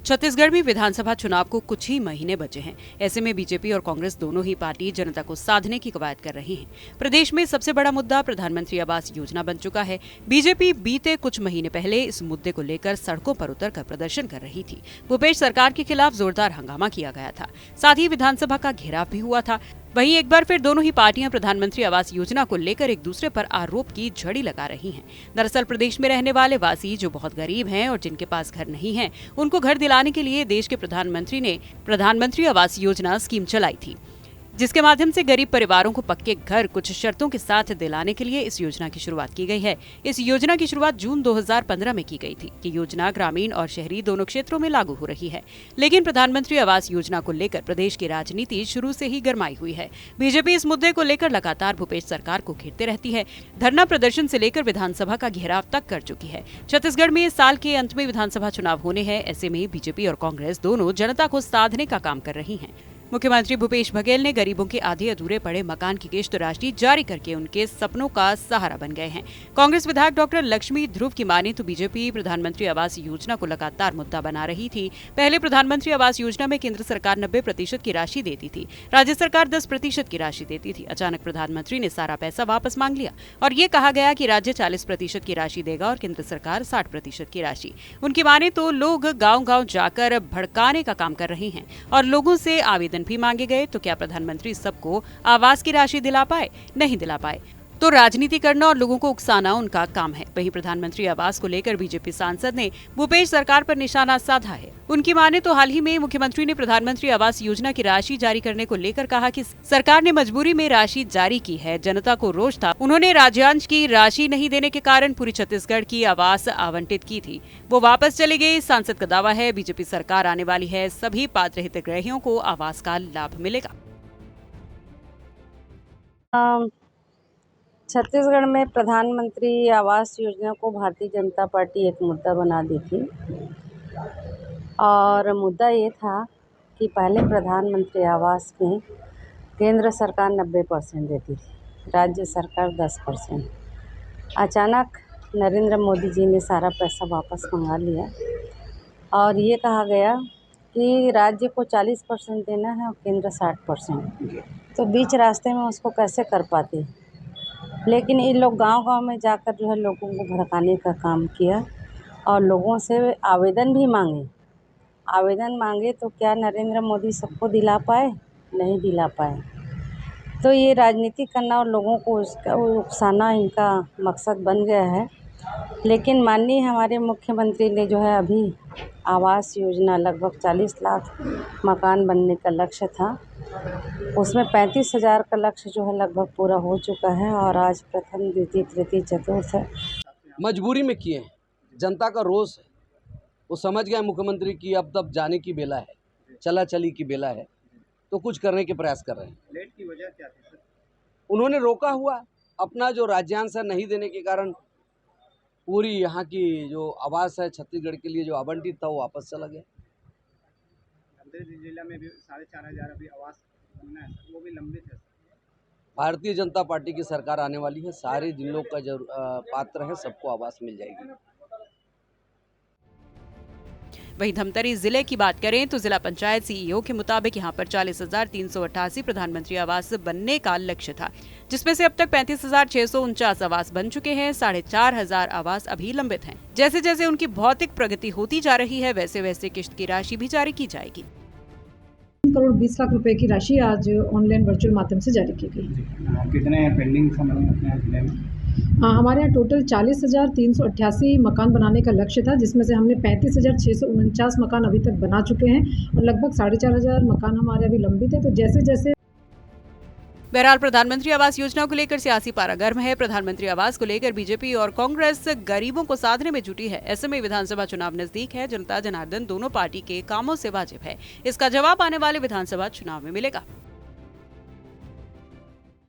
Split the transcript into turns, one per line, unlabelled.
छत्तीसगढ़ में विधानसभा चुनाव को कुछ ही महीने बचे हैं। ऐसे में बीजेपी और कांग्रेस दोनों ही पार्टी जनता को साधने की कवायद कर रही हैं। प्रदेश में सबसे बड़ा मुद्दा प्रधानमंत्री आवास योजना बन चुका है। बीजेपी बीते कुछ महीने पहले इस मुद्दे को लेकर सड़कों पर उतरकर प्रदर्शन कर रही थी। भूपेश सरकार के खिलाफ जोरदार हंगामा किया गया था। साथ ही विधानसभा का घेराव भी हुआ था। वहीं एक बार फिर दोनों ही पार्टियां प्रधानमंत्री आवास योजना को लेकर एक दूसरे पर आरोप की झड़ी लगा रही हैं। दरअसल प्रदेश में रहने वाले वासी जो बहुत गरीब हैं और जिनके पास घर नहीं है, उनको घर दिलाने के लिए देश के प्रधानमंत्री ने प्रधानमंत्री आवास योजना स्कीम चलाई थी, जिसके माध्यम से गरीब परिवारों को पक्के घर कुछ शर्तों के साथ दिलाने के लिए इस योजना की शुरुआत की गई है। इस योजना की शुरुआत जून 2015 में की गई थी। ये योजना ग्रामीण और शहरी दोनों क्षेत्रों में लागू हो रही है। लेकिन प्रधानमंत्री आवास योजना को लेकर प्रदेश की राजनीति शुरू से ही गरमाई हुई है। बीजेपी इस मुद्दे को लेकर लगातार भूपेश सरकार को घेरते रहती है। धरना प्रदर्शन से लेकर विधानसभा का घेराव तक कर चुकी है। छत्तीसगढ़ में इस साल के अंत में विधानसभा चुनाव होने हैं। ऐसे में बीजेपी और कांग्रेस दोनों जनता को साधने का काम कर रही हैं। मुख्यमंत्री भूपेश बघेल ने गरीबों के आधे अधूरे पड़े मकान की किश्त राशि जारी करके उनके सपनों का सहारा बन गए हैं। कांग्रेस विधायक डॉक्टर लक्ष्मी ध्रुव की माने तो बीजेपी प्रधानमंत्री आवास योजना को लगातार मुद्दा बना रही थी। पहले प्रधानमंत्री आवास योजना में केंद्र सरकार 90% की राशि देती थी, राज्य सरकार 10% की राशि देती थी। अचानक प्रधानमंत्री ने सारा पैसा वापस मांग लिया और ये कहा गया कि राज्य 40% की राशि देगा और केंद्र सरकार 60% की राशि। उनकी माने तो लोग गाँव-गाँव जाकर भड़काने का काम कर रहे हैं और लोगों से आवेदन भी मांगे गए। तो क्या प्रधानमंत्री सबको आवास की राशि दिला पाए? नहीं दिला पाए। तो राजनीति करना और लोगों को उकसाना उनका काम है। वहीं प्रधानमंत्री आवास को लेकर बीजेपी सांसद ने भूपेश सरकार पर निशाना साधा है। उनकी माने तो हाल ही में मुख्यमंत्री ने प्रधानमंत्री आवास योजना की राशि जारी करने को लेकर कहा कि सरकार ने मजबूरी में राशि जारी की है, जनता को रोष था। उन्होंने राज्यांश की राशि नहीं देने के कारण पूरी छत्तीसगढ़ की आवास आवंटित की थी, वो वापस चले गए। सांसद का दावा है बीजेपी सरकार आने वाली है, सभी पात्र हितग्राहियों को आवास का लाभ मिलेगा।
छत्तीसगढ़ में प्रधानमंत्री आवास योजना को भारतीय जनता पार्टी एक मुद्दा बना दी थी और मुद्दा ये था कि पहले प्रधानमंत्री आवास में केंद्र सरकार 90% देती थी, राज्य सरकार 10%। अचानक नरेंद्र मोदी जी ने सारा पैसा वापस मंगा लिया और ये कहा गया कि राज्य को 40% देना है और केंद्र 60%। तो बीच रास्ते में उसको कैसे कर पाते। लेकिन ये लोग गांव-गांव में जाकर जो है लोगों को भड़काने का काम किया और लोगों से आवेदन भी मांगे तो क्या नरेंद्र मोदी सबको दिला पाए? नहीं दिला पाए। तो ये राजनीति करना और लोगों को उसका उकसाना इनका मकसद बन गया है। लेकिन माननीय हमारे मुख्यमंत्री ने जो है अभी आवास योजना लगभग 40 लाख मकान बनने का लक्ष्य था, उसमें 35,000 का लक्ष्य जो है लगभग पूरा हो चुका है और आज प्रथम द्वितीय तृतीय चतुर्थ है।
मजबूरी में किए हैं, जनता का रोष है। वो समझ गए मुख्यमंत्री की अब तब जाने की बेला है, चला चली की बेला है, तो कुछ करने के प्रयास कर रहे हैं।
लेट की वजह क्या थी सर?
उन्होंने रोका हुआ अपना जो राज्यांश है नहीं देने के कारण पूरी यहाँ की जो आवास है छत्तीसगढ़ के लिए जो आवंटित था वो वापस चला गया।
धमतरी जिला में भी 4,500 अभी आवास बनना है, वो भी लंबित है।
भारतीय जनता पार्टी की सरकार आने वाली है, सारे जिन लोग का जो पात्र है सबको आवास मिल जाएगी।
वहीं धमतरी जिले की बात करें तो जिला पंचायत सीईओ के मुताबिक यहां पर 40,388 प्रधानमंत्री आवास बनने का लक्ष्य था, जिसमें से अब तक 35,649 आवास बन चुके हैं। 4,500 आवास अभी लंबित हैं। जैसे जैसे उनकी भौतिक प्रगति होती जा रही है, वैसे वैसे किश्त की राशि भी जारी की जाएगी।
3 करोड़ 20 लाख रुपए की राशि आज ऑनलाइन वर्चुअल माध्यम से जारी की गई।
कितने पेंडिंग था मैडम अपने जिले में?
हमारे यहाँ टोटल 40,388 मकान बनाने का लक्ष्य था, जिसमें से हमने 35,649 मकान अभी तक बना चुके हैं और लगभग 4,500 मकान हमारे अभी लंबित है। तो जैसे जैसे
बहरहाल प्रधानमंत्री आवास योजना को लेकर सियासी पारा गर्म है। प्रधानमंत्री आवास को लेकर बीजेपी और कांग्रेस गरीबों को साधने में जुटी है। ऐसे में विधानसभा चुनाव नजदीक है, जनता जनार्दन दोनों पार्टी के कामों से वाजिब है। इसका जवाब आने वाले विधानसभा चुनाव में मिलेगा।